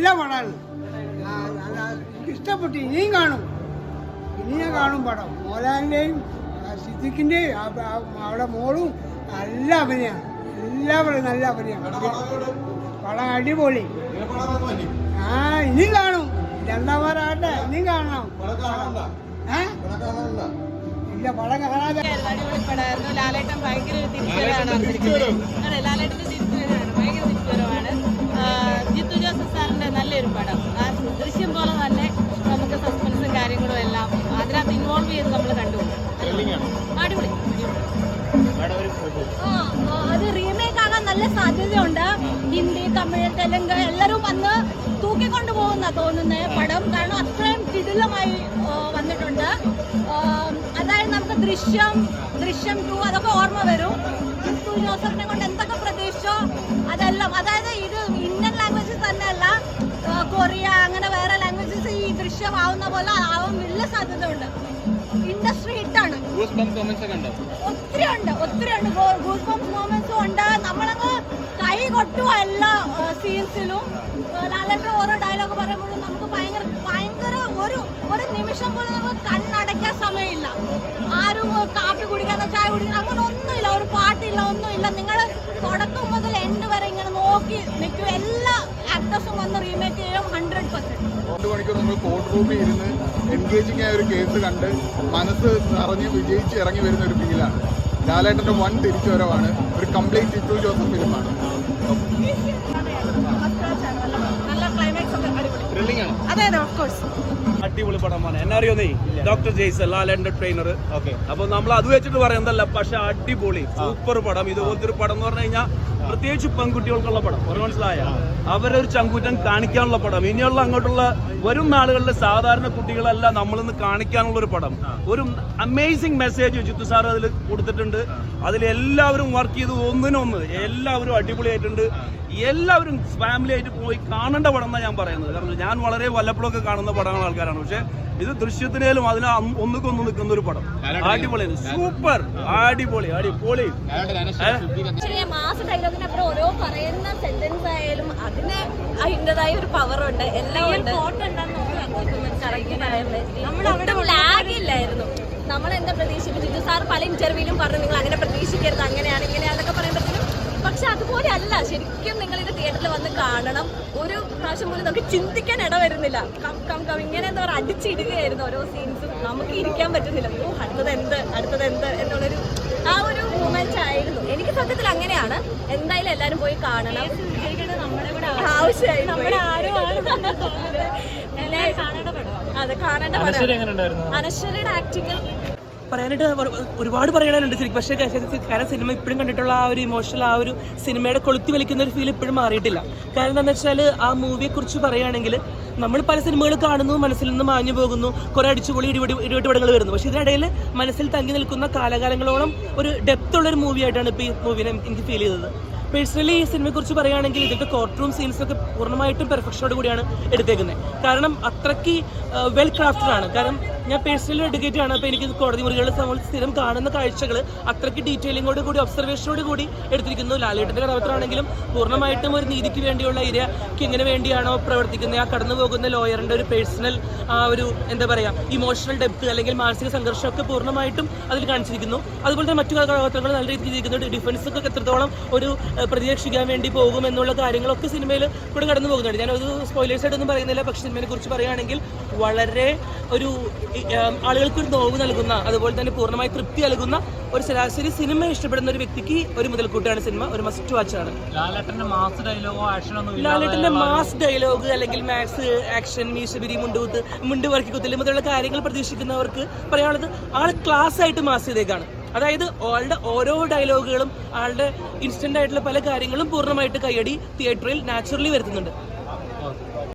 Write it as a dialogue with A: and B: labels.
A: നല്ല പടമാണ്. എനിക്ക് ഇഷ്ടപ്പെട്ടു. ഇനിയും കാണും, ഇനിയും കാണും പടം. മോഹൻലാലിൻ്റെയും സിദ്ദിഖിൻ്റെയും അവിടെ മോളും നല്ല അഭിനയമാണ്. എല്ലാവരും നല്ല അഭിനയമാണ്. പടം അടിപൊളി. ഇനിയും കാണും. രണ്ടാമതാകട്ടെ, ഇനിയും കാണണം. ഇല്ല, പടം കാണാതെ
B: അടിപൊളി പടമായിരുന്നു. ലാലേട്ടൻ ഭയങ്കര തിരിച്ചുവരവാണ്. ലാലേട്ടൻ്റെ തിരിച്ചുവരവാണ്, ഭയങ്കര തിരിച്ചുവരവാണ്. ജിത്തു ജോസഫ് സാറിൻ്റെ നല്ലൊരു പടം. ആ ദൃശ്യം പോലെ തന്നെ നമുക്ക് സസ്പെൻസും കാര്യങ്ങളും എല്ലാം അതിനകത്ത് ഇൻവോൾവ് ചെയ്ത് നമ്മൾ കണ്ടു. അടിപൊളി.
C: അത് റീമേക്ക് ആകാൻ നല്ല സാധ്യതയുണ്ട്. ഹിന്ദി, തമിഴ്, തെലുങ്ക് എല്ലാവരും വന്ന് തൂക്കിക്കൊണ്ടു പോകുന്ന തോന്നുന്ന പടം. കാരണം അത്രയും കിടിലമായി വന്നിട്ടുണ്ട്. അതായത് നമുക്ക് ദൃശ്യം 2 അതൊക്കെ ഓർമ്മ വരും. ജിത്തു ജോസഫിനെ കൊണ്ട് എന്തൊക്കെ പ്രതീക്ഷിച്ചോ അതെല്ലാം. അതായത് ഇത് ഇന്ത്യൻ ലാംഗ്വേജസ് തന്നെയല്ല, കൊറിയ അങ്ങനെ വേറെ ലാംഗ്വേജസ് ഈ ദൃശ്യമാവുന്ന പോലെ ആവാൻ വലിയ സാധ്യതയുണ്ട്. ഇൻഡസ്ട്രി ഹിറ്റാണ്. ഒത്തിരി ഉണ്ട്. ഗൂസ് ബംസ് മൊമെന്റ്സും ഉണ്ട്. നമ്മളങ്ങ് കൈ കൊട്ടുക എല്ലാ സീൻസിലും. ലാലേട്ടൻ ഓരോ ഡയലോഗ് പറയുമ്പോഴും നമുക്ക് ഭയങ്കര ഒരു നിമിഷം പോലും നമുക്ക് കണ്ണടയ്ക്കാൻ സമയമില്ല. ആരും കാപ്പി കുടിക്കാനോ ചായ കുടിക്കാനോ അങ്ങനെ ഒന്നുമില്ല. ഒരു പാട്ടില്ല, ഒന്നുമില്ല. നിങ്ങൾ തുടക്കം മുതൽ എൻഡ് വരെ ഇങ്ങനെ നോക്കി നിൽക്കും. എല്ലാ ആക്ടേഴ്സും വന്ന് റീമേക്ക് ചെയ്യും 100%.
D: 2 മണിക്കൂർ നമ്മൾ കോർട്ട് റൂമിൽ ഇരുന്ന് എൻഗേജിങ് ആയ ഒരു കേസ് കണ്ട് മനസ്സ് നിറഞ്ഞ് വിജയിച്ച് ഇറങ്ങി വരുന്ന ഒരു ഫീലാണ്. ലാലേട്ടൻ്റെ വൺ തിരിച്ചുവരവാണ്. ഒരു കംപ്ലീറ്റ് ജിത്തു ജോസഫ് ഫിലിമാണ്.
E: അടിപൊളി പടമാണ്. എന്നെ അറിയോന്നേ, ഡോക്ടർ ജെയ്സൺ, ലാലേട്ടൻ്റെ ട്രെയിനർ. അപ്പൊ നമ്മൾ അത് വെച്ചിട്ട് പറയുന്നതല്ല, പക്ഷെ അടിപൊളി സൂപ്പർ പടം. ഇതുപോലത്തെ ഒരു പടം എന്ന് പറഞ്ഞു കഴിഞ്ഞാൽ പ്രത്യേകിച്ച് പെൺകുട്ടികൾക്കുള്ള പടം. മനസ്സിലായ അവരൊരു ചങ്കൂറ്റം കാണിക്കാനുള്ള പടം. ഇനിയുള്ള അങ്ങോട്ടുള്ള വരും നാളുകളിലെ സാധാരണ കുട്ടികളല്ല നമ്മളിന്ന് കാണിക്കാനുള്ള ഒരു പടം. ഒരു അമേസിംഗ് മെസ്സേജ് ജിത്തു സാർ അതിൽ കൊടുത്തിട്ടുണ്ട്. അതിൽ എല്ലാവരും വർക്ക് ചെയ്ത് ഒന്നിനൊന്ന് എല്ലാവരും അടിപൊളിയായിട്ടുണ്ട്. എല്ലാവരും ഫാമിലി ആയിട്ട് പോയി കാണേണ്ട പടം എന്നാണ് ഞാൻ പറയുന്നത്. കാരണം ഞാൻ വളരെ വല്ലപ്പോഴൊക്കെ കാണുന്ന പടങ്ങൾ ആൾക്കാരാണ്. പക്ഷെ ഇത് ദൃശ്യത്തിനേലും അതിന് ഒന്നുകൊന്നു നിൽക്കുന്ന ഒരു പടം. അടിപൊളിയാണ്, സൂപ്പർ, അടിപൊളി.
C: മാസ് ഡയലോഗിനപ്പുറം ഓരോ പറയുന്ന സെന്റൻസ് ആയാലും അതിന് അതിൻ്റെതായ ഒരു പവറുണ്ട്. എല്ലാം ഉണ്ട്. നമ്മളവിടെ ലാഗില്ലായിരുന്നു. നമ്മളെന്താ പ്രതീക്ഷിക്കും? ജിത്തു സാർ പല ഇന്റർവ്യൂവിലും പറഞ്ഞു നിങ്ങൾ അങ്ങനെ പ്രതീക്ഷിക്കരുത്, അങ്ങനെയാണ് ഇങ്ങനെയാണെന്നൊക്കെ പറയുമ്പോഴത്തേനും പക്ഷെ അതുപോലെ അല്ല. ശരിക്കും നിങ്ങളിത് തിയേറ്ററിൽ വന്ന് കാണണം. ഒരു പ്രാവശ്യം പോലും നമുക്ക് ചിന്തിക്കാൻ ഇട വരുന്നില്ല. ഇങ്ങനെ എന്താ പറയുക, അടിച്ചിടുകയായിരുന്നു ഓരോ സീൻസും. നമുക്ക് ഇരിക്കാൻ പറ്റുന്നില്ല. അടുത്തത് എന്ത് എന്നുള്ളൊരു ആ ഒരു മൂമെന്റ് ആയിരുന്നു. എനിക്ക് സത്യത്തിൽ അങ്ങനെയാണ്. എന്തായാലും എല്ലാവരും പോയി കാണണം. ആവശ്യമായി അതെ കാണേണ്ട പടം. അനശ്വരയുടെ ആക്ടിങ്
F: പറയാനായിട്ട് ഒരുപാട് പറയാനുണ്ട് ശരിക്കും. പക്ഷേ കാരണം സിനിമ ഇപ്പോഴും കണ്ടിട്ടുള്ള ആ ഒരു ഇമോഷണൽ, ആ ഒരു സിനിമയുടെ കൊളുത്തി വലിക്കുന്ന ഒരു ഫീൽ ഇപ്പോഴും മാറിയിട്ടില്ല. കാരണം എന്താണെന്ന് വെച്ചാൽ ആ മൂവിയെ കുറിച്ച് പറയുകയാണെങ്കിൽ നമ്മൾ പല സിനിമകൾ കാണുന്നു, മനസ്സിൽ നിന്ന് മാഞ്ഞു പോകുന്നു, കുറെ അടിച്ചുപൊളി ഇടിവെട്ടുപടങ്ങൾ വരുന്നു. പക്ഷെ ഇതിനിടയിൽ മനസ്സിൽ തങ്ങി നിൽക്കുന്ന കാലകാലങ്ങളോളം ഒരു ഡെപ്ത് ഉള്ളൊരു മൂവിയായിട്ടാണ് ഇപ്പോൾ ഈ മൂവിനെ എനിക്ക് ഫീൽ ചെയ്തത്. പേഴ്സണലി ഈ സിനിമയെക്കുറിച്ച് പറയുകയാണെങ്കിൽ ഇതിൻ്റെ കോർട്ട് റൂം സീൻസൊക്കെ പൂർണ്ണമായിട്ടും പെർഫെക്ഷനോട് കൂടിയാണ് എടുത്തേക്കുന്നത്. കാരണം അത്രയ്ക്ക് വെൽ ക്രാഫ്റ്റഡ് ആണ്. കാരണം ഞാൻ പേഴ്സണലി എഡ്യൂക്കേറ്റഡ് ആണ്. അപ്പോൾ എനിക്ക് കോടതി മുറികളിൽ നമ്മൾ സ്ഥിരം കാണുന്ന കാഴ്ചകൾ അത്രയ്ക്ക് ഡീറ്റെയിലിങ്ങോട് കൂടി ഒബ്സർവേഷനോട് കൂടി എടുത്തിരിക്കുന്നു. ലാലേട്ടൻ്റെ കഥാപാത്രമാണെങ്കിലും പൂർണ്ണമായിട്ടും ഒരു നീതിക്ക് വേണ്ടിയുള്ള ഇരയ്ക്ക് എങ്ങനെ വേണ്ടിയാണോ പ്രവർത്തിക്കുന്നത്, ആ കടന്നു പോകുന്ന ലോയറിൻ്റെ ഒരു പേഴ്സണൽ ആ ഒരു എന്താ പറയുക ഇമോഷണൽ ഡെപ്ത് അല്ലെങ്കിൽ മാനസിക സംഘർഷമൊക്കെ പൂർണ്ണമായിട്ടും അതിൽ കാണിച്ചിരിക്കുന്നു. അതുപോലെ തന്നെ മറ്റു കഥാപാത്രങ്ങൾ നല്ല രീതിയിൽ ഇരിക്കുന്നുണ്ട്. ഡിഫൻസൊക്കെ എത്രത്തോളം ഒരു പ്രതിരക്ഷിക്കാൻ വേണ്ടി പോകും എന്നുള്ള കാര്യങ്ങളൊക്കെ സിനിമയിൽ കൂടെ കടന്നു പോകുന്നുണ്ട്. ഞാനത് സ്പോയിലേഴ്സ് ആയിട്ടൊന്നും പറയുന്നില്ല. പക്ഷെ സിനിമയെ കുറിച്ച് പറയുകയാണെങ്കിൽ വളരെ ഒരു ആളുകൾക്കൊരു നോവ് നൽകുന്ന, അതുപോലെ തന്നെ പൂർണ്ണമായി തൃപ്തി നൽകുന്ന ഒരു ശരാശരി സിനിമ ഇഷ്ടപ്പെടുന്ന ഒരു വ്യക്തിക്ക് ഒരു മുതൽക്കൂട്ടാണ് സിനിമ. ഒരു മസ്റ്റ് വാച്ചാണ്.
G: ലാലേട്ടന്റെ മാസ്
F: ഡയലോഗ് അല്ലെങ്കിൽ മാക്സ് ആക്ഷൻ, മീശബിരി, മുണ്ട് വർക്കി കുത്തല് മുതലുള്ള കാര്യങ്ങൾ പ്രതീക്ഷിക്കുന്നവർക്ക് പറയാനുള്ളത് ആൾ ക്ലാസ് ആയിട്ട് മാസ് ചെയ്തേക്കാണ്. അതായത് ആളുടെ ഓരോ ഡയലോഗുകളും ആളുടെ ഇൻസ്റ്റന്റ് ആയിട്ടുള്ള പല കാര്യങ്ങളും പൂർണ്ണമായിട്ട് കയ്യടി തിയേറ്ററിൽ നാച്ചുറലി വരുത്തുന്നുണ്ട്.